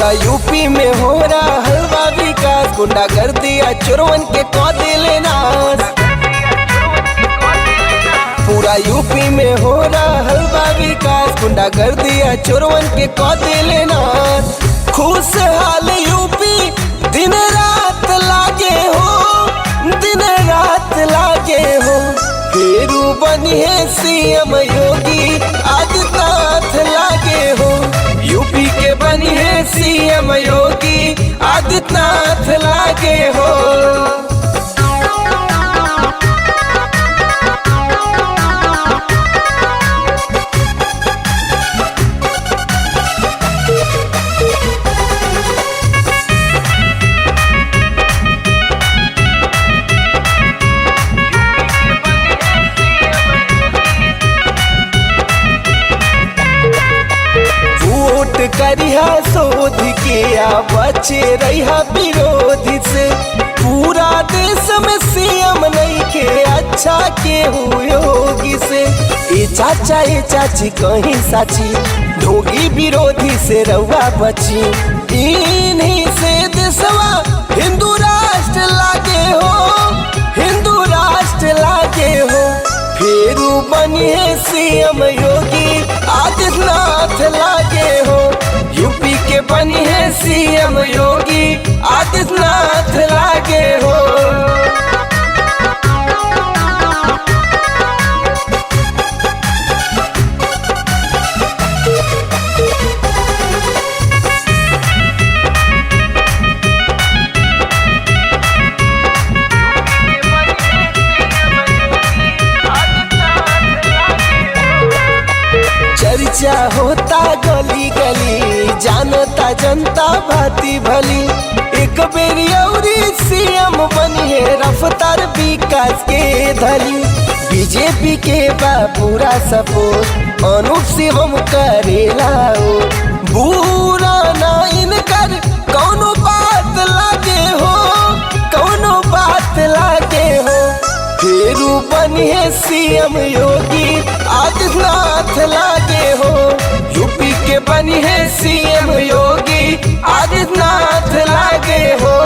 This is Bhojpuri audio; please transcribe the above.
पूरा यूपी में हो रहा हलवा विकास, गुंडागर्दी या चोरवन के कौदिले नाश। पूरा यूपी में हो रहा हलवा विकास, गुंडागर्दी या चोरवन के कौदिले नाश। खुशहाल यूपी दिन रात लागे हो, दिन रात लागे हो। फेरू बनिए सीएम योगी आदित्यनाथ लागे हो। यूपी के बनिए सीएम योगी आदित्यनाथ लागे हो। वोट करिहा शोध के बचे रहा विरोधी से। पूरा देश में सीएम नहीं के अच्छा के हो योगी से। ए चाचा ए चाची कहीं साची, ढोंगी विरोधी से रउआ बची। इन्हीं से देशवा हिंदू राष्ट्र लागे हो, हिंदू राष्ट्र लागे हो। फेरू बनिए सीएम योगी आदित्यनाथ लागे हो। यूपी के बनिए सीएम योगी आदित्यनाथ लागे हो। चर्चा होता गली गली, जानता जनता भाती भली। एक बेरी औरी सीएम बनिए रफ्तार विकास के धली। बीजेपी के बा पूरा सपोर्ट, अनुप शिवम करेला हो। बुरा ना इनकर कौनो बात लागे हो, कौनो बात लागे हो। फेरू बनिए सीएम योगी आदित्यनाथ लागे हो। यूपी के बनिए सीएम योगी आदित्यनाथ लागे हो।